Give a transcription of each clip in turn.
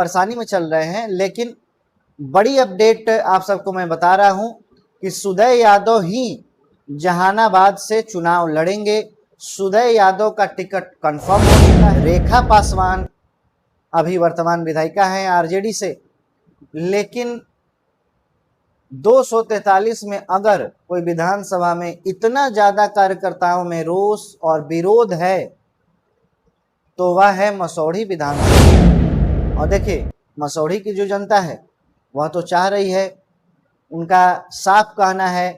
परेशानी में चल रहे हैं, लेकिन बड़ी अपडेट आप सबको मैं बता रहा हूं कि सुदय यादव ही जहानाबाद से चुनाव लड़ेंगे। सुदय यादव का टिकट कंफर्म हो चुका है। रेखा पासवान अभी वर्तमान विधायिका हैं आरजेडी से, लेकिन 243 में अगर कोई विधानसभा में इतना ज्यादा कार्यकर्ताओं में रोष और विरोध है तो वह है मसौढ़ी विधानसभा। और देखिए, मसौढ़ी की जो जनता है वह तो चाह रही है, उनका साफ कहना है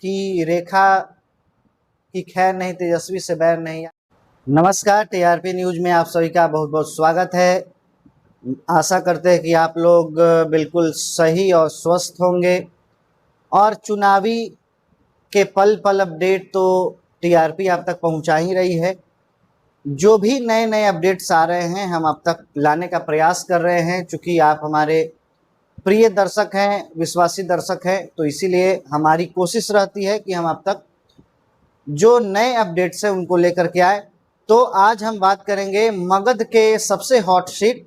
कि रेखा की खैर नहीं, तेजस्वी से बैर नहीं। नमस्कार, टीआरपी न्यूज में आप सभी का बहुत बहुत स्वागत है। आशा करते हैं कि आप लोग बिल्कुल सही और स्वस्थ होंगे और चुनावी के पल पल अपडेट तो टीआरपी आप तक पहुंचा ही रही है। जो भी नए नए अपडेट्स आ रहे हैं हम आप तक लाने का प्रयास कर रहे हैं। चूँकि आप हमारे प्रिय दर्शक हैं, विश्वासी दर्शक हैं, तो इसीलिए हमारी कोशिश रहती है कि हम आप तक जो नए अपडेट्स हैं उनको लेकर के आए। तो आज हम बात करेंगे मगध के सबसे हॉट सीट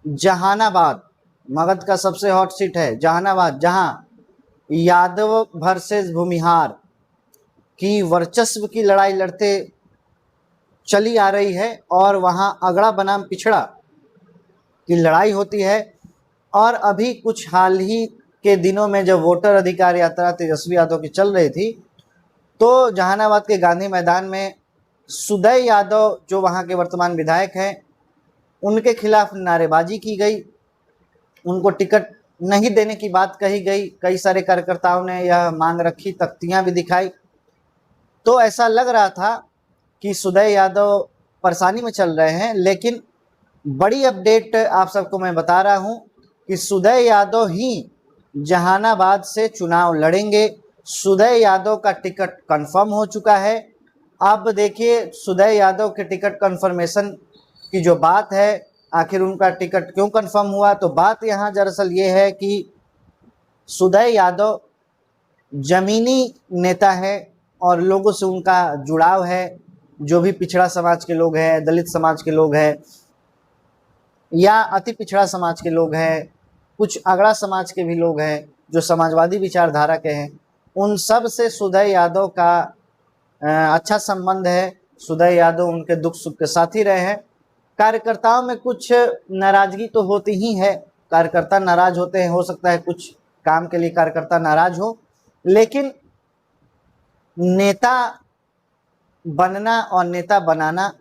जहानाबाद। मगध का सबसे हॉट सीट है जहानाबाद, जहां यादव वर्सेस भूमिहार की वर्चस्व की लड़ाई लड़ते चली आ रही है और वहां अगड़ा बनाम पिछड़ा की लड़ाई होती है। और अभी कुछ हाल ही के दिनों में जब वोटर अधिकार यात्रा तेजस्वी यादव की चल रही थी तो जहानाबाद के गांधी मैदान में सुदय यादव जो वहां के वर्तमान विधायक हैं उनके खिलाफ नारेबाजी की गई, उनको टिकट नहीं देने की बात कही गई। कई सारे कार्यकर्ताओं ने यह मांग रखी, तख्तियां भी दिखाई। तो ऐसा लग रहा था कि सुदय यादव परेशानी में चल रहे हैं, लेकिन बड़ी अपडेट आप सबको मैं बता रहा हूं कि सुदय यादव ही जहानाबाद से चुनाव लड़ेंगे। सुदय यादव का टिकट कंफर्म हो चुका है। अब देखिए, सुदय यादव के टिकट कंफर्मेशन की जो बात है, आखिर उनका टिकट क्यों कंफर्म हुआ, तो बात यहाँ दरअसल ये है कि सुदय यादव जमीनी नेता है और लोगों से उनका जुड़ाव है। जो भी पिछड़ा समाज के लोग हैं, दलित समाज के लोग हैं या अति पिछड़ा समाज के लोग हैं, कुछ अगड़ा समाज के भी लोग हैं जो समाजवादी विचारधारा के हैं, उन सब से सुदय यादव का अच्छा संबंध है। सुदय यादव उनके दुख सुख के साथी रहे हैं। कार्यकर्ताओं में कुछ नाराजगी तो होती ही है, कार्यकर्ता नाराज होते हैं, हो सकता है कुछ काम के लिए कार्यकर्ता नाराज हो, लेकिन नेता बनना और नेता बनाना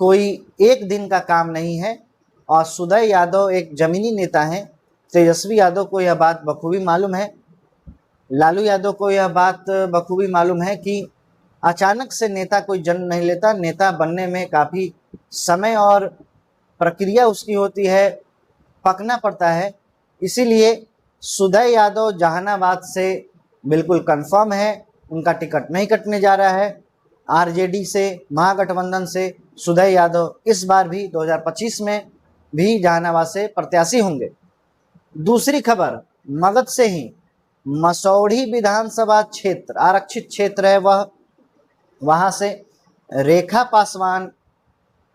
कोई एक दिन का काम नहीं है। और सुदय यादव एक जमीनी नेता हैं। तेजस्वी यादव को यह बात बखूबी मालूम है, लालू यादव को यह बात बखूबी मालूम है कि अचानक से नेता कोई जन्म नहीं लेता। नेता बनने में काफ़ी समय और प्रक्रिया उसकी होती है, पकना पड़ता है। इसीलिए सुदय यादव जहानाबाद से बिल्कुल कंफर्म है, उनका टिकट नहीं कटने जा रहा है। आरजेडी से, महागठबंधन से सुदय यादव इस बार भी 2025 में भी जहानाबाद से प्रत्याशी होंगे। दूसरी खबर मगध से ही, मसौढ़ी विधानसभा क्षेत्र आरक्षित क्षेत्र है, वहां से रेखा पासवान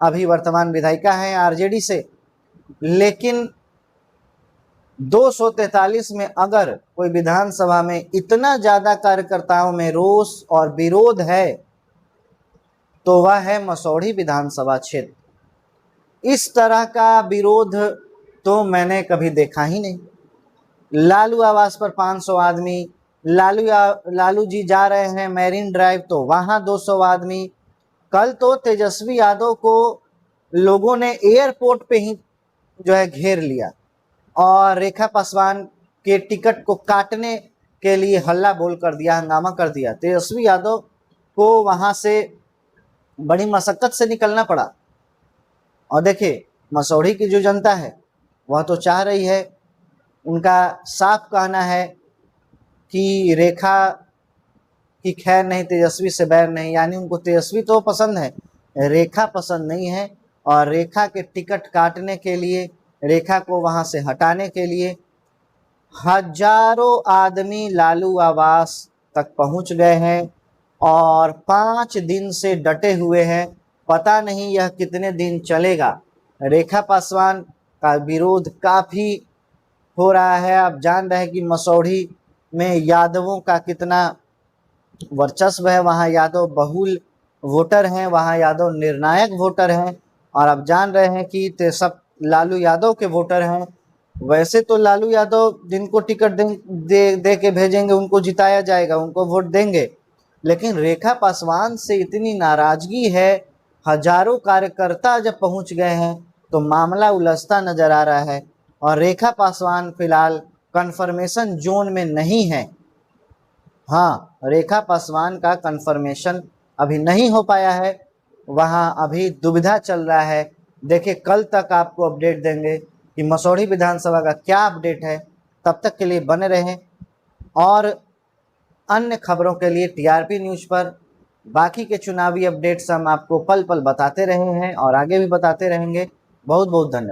अभी वर्तमान विधायिका हैं आरजेडी से, लेकिन 243 में अगर कोई विधानसभा में इतना ज्यादा कार्यकर्ताओं में रोष और विरोध है तो वह है मसौढ़ी विधानसभा क्षेत्र। इस तरह का विरोध तो मैंने कभी देखा ही नहीं। लालू आवास पर 500 आदमी, लालू जी जा रहे हैं मैरीन ड्राइव तो वहां 200 आदमी। कल तो तेजस्वी यादव को लोगों ने एयरपोर्ट पे ही जो है घेर लिया और रेखा पासवान के टिकट को काटने के लिए हल्ला बोल कर दिया, हंगामा कर दिया। तेजस्वी यादव को वहां से बड़ी मशक्कत से निकलना पड़ा। और देखिए, मसौढ़ी की जो जनता है वह तो चाह रही है, उनका साफ कहना है कि रेखा की खैर नहीं, तेजस्वी से बैर नहीं। यानी उनको तेजस्वी तो पसंद है, रेखा पसंद नहीं है। और रेखा के टिकट काटने के लिए, रेखा को वहां से हटाने के लिए हजारों आदमी लालू आवास तक पहुंच गए हैं और 5 दिन से डटे हुए हैं। पता नहीं यह कितने दिन चलेगा। रेखा पासवान का विरोध काफ़ी हो रहा है। आप जान रहे हैं कि मसौढ़ी में यादवों का कितना वर्चस्व है, वहाँ यादव बहुल वोटर हैं, वहाँ यादव निर्णायक वोटर हैं। और आप जान रहे हैं कि सब लालू यादव के वोटर हैं। वैसे तो लालू यादव जिनको टिकट दे के भेजेंगे उनको जिताया जाएगा, उनको वोट देंगे, लेकिन रेखा पासवान से इतनी नाराजगी है, हजारों कार्यकर्ता जब पहुंच गए हैं तो मामला उलझता नजर आ रहा है। और रेखा पासवान फिलहाल कन्फर्मेशन जोन में नहीं है। हाँ, रेखा पासवान का कन्फर्मेशन अभी नहीं हो पाया है, वहाँ अभी दुविधा चल रहा है। देखिए कल तक आपको अपडेट देंगे कि मसौढ़ी विधानसभा का क्या अपडेट है। तब तक के लिए बने रहें और अन्य खबरों के लिए टीआरपी न्यूज़ पर बाकी के चुनावी अपडेट्स हम आपको पल पल बताते रहे हैं और आगे भी बताते रहेंगे। बहुत बहुत धन्यवाद।